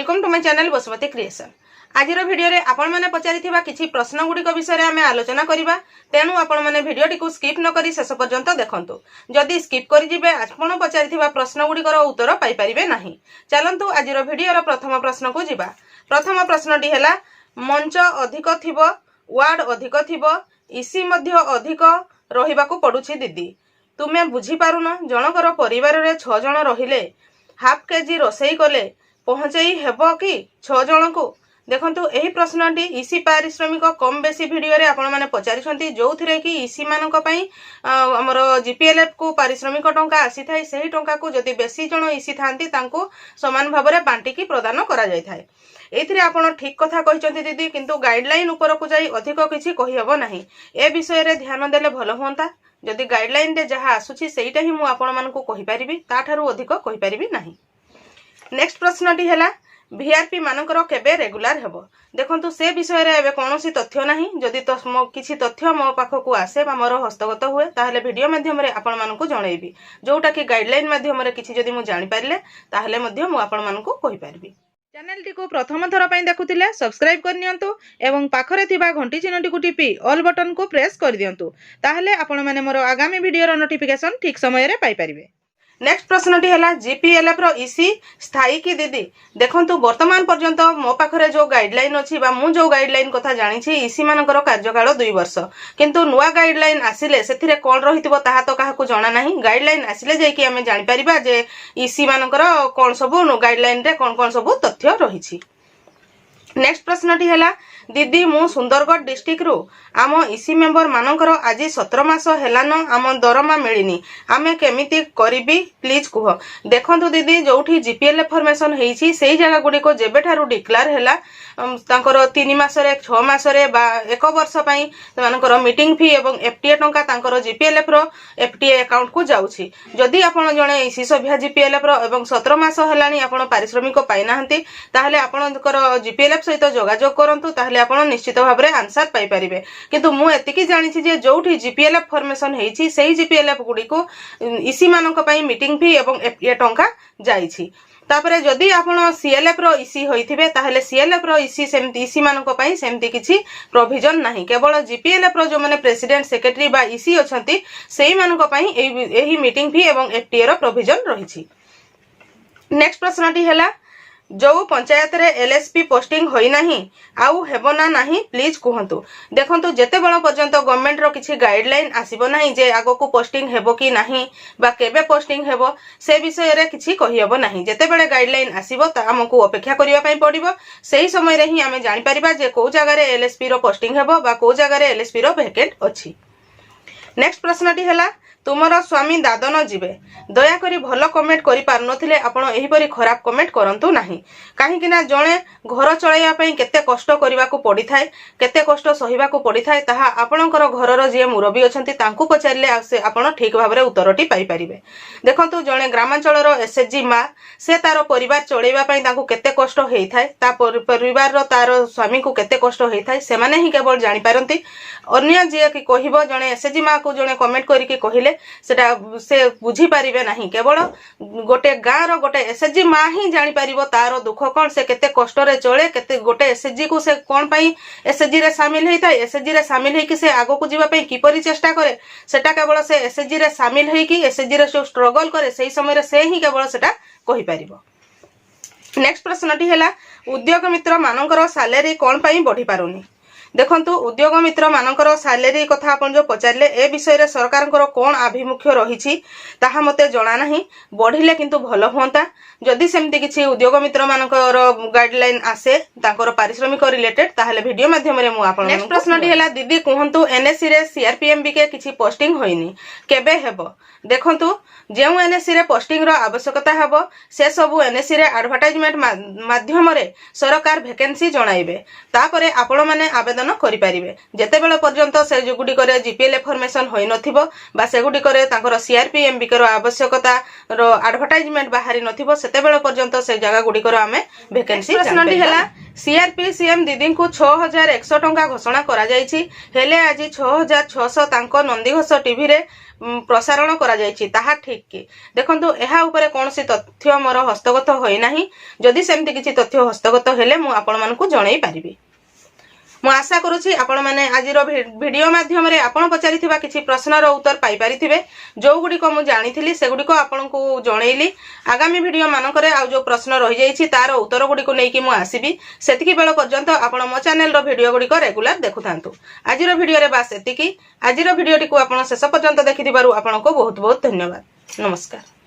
Welcome to my channel Basumati creation. आज video रे आपण माने पचारिथिबा किछि प्रश्न गुडी को विषय रे आमे आलोचना करिबा। तेनु आपण माने भिडियो टिकु स्किप न करी शेष पर्यंत देखंतु। जदि स्किप करि जिबे आपण पचारिथिबा प्रश्न गुडी को उत्तर पाई परिबे नाही। चलंतु आज भिडियो रो प्रथम प्रश्न को जिबा। प्रथम प्रश्नटी हैला मंच अधिक थिबो वार्ड अधिक थिबो इसी मध्य अधिक रहिबाकू पडुछि दीदी। तुमे बुझी पारुन जनकर परिवार रे 6 जण रहिले हाफ केजी रोसई कले पहुंचाई हेबो कि 6 जण को। देखंतु एही प्रश्नटी इसी पारिश्रमिक कम बेसी वीडियो रे आपण माने पचारिछंती जो थिरे कि इसी मानक पई हमर जीपीएलएफ को पारिश्रमिक टंका आसी थाई सही टंका को जति बेसी जण इसी थांती तांको समान भाव रे बांटी की प्रदान करा जाय थाए। एथिरे आपण ठीक कथा कहिसंती दीदी, किंतु गाइडलाइन ऊपर को जाई अधिक किछि कहि हेबो नाही। ए विषय रे ध्यान देले भलो होंता। जदि गाइडलाइन रे जहा आसुछि सेईटा ही मु आपण मानकु कहि परिबी, ताठारु अधिक कहि परिबी नाही। नेक्स्ट प्रश्नटी हैला वीआरपी मानकर केबे रेगुलर हेबो। देखंतु से विषय रे एबे कोनोसी तथ्य नाही। जदि तो किछि तथ्य मो पाखकु आसे बा मोर हस्तगत हुए ताहले वीडियो माध्यम रे आपण मानकु जणैबी। जोटा कि गाइडलाइन माध्यम रे किछि जदि मु जानि पारले ताहले मध्य मु आपण मानकु कहि पारबी। चैनल टी को प्रथम थर पई देखुतिले सब्सक्राइब कर नियंतु एवं पाखरे थिबा घंटी चिन्हटी को टिपी ऑल बटन को प्रेस कर दियंतु। ताहले आपण माने मोर आगामी वीडियो रो नोटिफिकेशन ठीक समय रे पाई परिबे। नेक्स्ट प्रश्नटी हैला जीपीएलएफ रो इसी स्थायी की दीदी। देखंतु वर्तमान पर्यंत मो पाखरे जो गाइडलाइन अछि बा मु जो गाइडलाइन कथा जानि छी इसी मानकर कार्यकाल 2 वर्ष, किंतु नुवा गाइडलाइन आसिले सेथिरे कोन रहितबो ताहा तो काहाकू जणा नाही। गाइडलाइन आसिले जे कि हमें जानि परिबा जे इसी मानकर कोन सबु गाइडलाइन रे कोन कोन सबु तथ्य रहिछि। नेक्स्ट प्रश्नटी हैला दीदी मु सुंदरगढ़ डिस्ट्रिक्ट रू आम इसी मेंबर मानकर आज 17 मास हेलान आम दरमा मिलिनी आमे केमिति करिबी प्लीज कुह। देखंतु दीदी जोठी जीपीएल फॉर्मेशन हेइछि सेही जगह गुडी को जेबे ठारू डिक्लेयर हेला तांकर 3 मास रे 6 मास रे बा 1 वर्ष पई तांकर मीटिंग फी एवं एफटीए टंका तांकर जीपीएलएफ रो एफटीए अकाउंट को जाउछि। जदि आपण जणे इसी सभ्या जीपीएलएफ रो एवं 17 मास हेलानी आपण पारिश्रमिक पाइ नाहंती ताहले आपणकर जीपीएलएफ सहित जोगाजोग करंतु, ताहले आपण निश्चित भाव रे आंसर पाई परिबे। किंतु मु एतिकी जानिछि जे जोठी जीपीएलएफ फॉर्मेशन हेइछि सेही जीपीएलएफ गुडी को इसी मानक पई मीटिंग फी एवं एफटीए टंका जाइछि। तापरे जदि आपण सीएलएफ रो इसी होइथिबे ताहले सीएलएफ रो इसी सेमति इसी मानक पई सेमति किछि प्रोविजन नाही। केवल जीपीएलएफ रो जो माने प्रेसिडेंट सेक्रेटरी बा इसी अछंती सेही मानक पई एही मीटिंग फी एवं एफटीए रो प्रोविजन रहिछि। नेक्स्ट प्रश्नटी हैला जो पंचायत रे एलएसपी पोस्टिंग होई नाही आउ हेबो ना नाही प्लीज कहंतु। देखंतु जेते बळ पर्यंत गवर्नमेंट रो किछि गाइडलाइन आसीबो नाही जे आगो को पोस्टिंग हेबो कि नाही बा केबे पोस्टिंग हेबो से विषय रे किछि कहि हेबो नाही। जेते बेले गाइडलाइन आसीबो ता हमकु अपेक्षा करिया पई पड़िबो। सेही समय रे ही हमें जानि परिबा जे को जगह रे एलएसपी रो पोस्टिंग हेबो बा को जगह रे एलएसपी रो वैकेंट अछि। नेक्स्ट प्रश्नटी हैला तुमर स्वामी दादन जीवे दया करी भलो कमेंट करि पार नथिले आपण एही परी खराब कमेंट करंतु नाही। काहे कि ना जणे घर चलाइया पई केते कष्ट करिवा को पड़ी थाए केते कष्ट सहिबा को पड़ी थाए ताहा आपणकर घरर जे मुरबी अछंती तांकू पचारले से आपण ठीक भाबरे उत्तरटी पाई परिबे। देखंतु जणे ग्रामांचलर एसएचजी मा से तारो परिवार चलाइबा पई तांकू केते कष्ट हेई थाए ता परिवार रो तारो स्वामी को केते कष्ट हेई थाए से माने ही केवल जानि पारंती। अन्य जे कि कहिबो जणे एसएचजी मा को जणे कमेंट करि के कहिले सेटा से बुझी पारिबे नाही। केवल गोटे गाँ रो गोटे एसएचजी मा ही जानि पारिबो तारो दुख कोन से केते कष्ट रे चले केते गोटे एसएचजी को से कोन पई एसएचजी रे शामिल हेई थाए एसएचजी रे शामिल हेई कि से आगो को जीवा पई किपरि चेष्टा करे सेटा केवल से एसएचजी रे शामिल हेई कि एसएचजी रे जो स्ट्रगल करे सेही समय रे से ही केवल सेटा कहि पारिबो। नेक्स्ट प्रश्नटी हैला उद्योग मित्र मानकर सैलरी कोन पई बढ़ी पारुनी। देखंतु उद्योग मित्र मानकर सैलरी कथा आपण जो पचारले ए विषय रे सरकारଙ୍କର कोन आभिमुख्य रहिछि ताहा मते जणा नाही। बढ़िले किंतु भलो होंता जदि सेमति किछि उद्योग मित्र मानकर गाइडलाइन आसे तांकर पारिश्रमिक रिलेटेड ताहले वीडियो माध्यम रे मु आपण। नेक्स्ट प्रश्नटी हैला दीदी कहंतु एनएससी रे सीआरपीएम के किछि पोस्टिंग होइनी केबे हेबो। देखंतु जेउ एनएससी रे पोस्टिंग रो आवश्यकता हेबो से सब एनएससी रे एडवर्टाइजमेंट माध्यम रे सरकार वैकेंसी जणाइबे। तापरे आपण माने आवेदन उत्पादन करें जितेबेले पर्यंत से गुड़िकर जीपीएल इनफॉरमेशन होई नथिबो बा से गुड़िकर तांकर सीआरपी एमबीके आवश्यकता रो एडवर्टाइजमेंट बाहरी नथिबो सेतेबेले पर्यंत से जगह गुड़िकर आमे वैकेंसी प्रश्नटी हैला सीआरपी सीएम दीदी को 6100 टंका घोषणा करा जायछि हेले आज 6600 तांको नंदीघोष टीवी रे प्रसारण करा जायछि ताहा ठीक कि देखंतु एहा ऊपर कोनसी तथ्य मोर हस्तगत होई नाही जदि सेमति किछि तथ्य हस्तगत हेले मु आपण मानकु जणै पारिबी मु आशा करूछि आपण माने आजिर वीडियो माध्यम रे आपण पचारिथिबा किछि प्रश्नर उत्तर पाई पारिथिबे जो गुडी को मु जानिथिली से गुडी को आपनकु जणैली आगामी वीडियो मानकरे आ जो प्रश्न रहि जायछि तार उत्तर गुडी को नेकी मु आसीबी सेतिकी बेल पर्यंत आपण मो चैनल रो वीडियो गुडी को रेगुलर देखुथांतु आजिर वीडियो रे बास एतिकी आजिर वीडियोटी को आपण शेष पर्यंत देखिथिबारु आपनको बहुत बहुत धन्यवाद नमस्कार।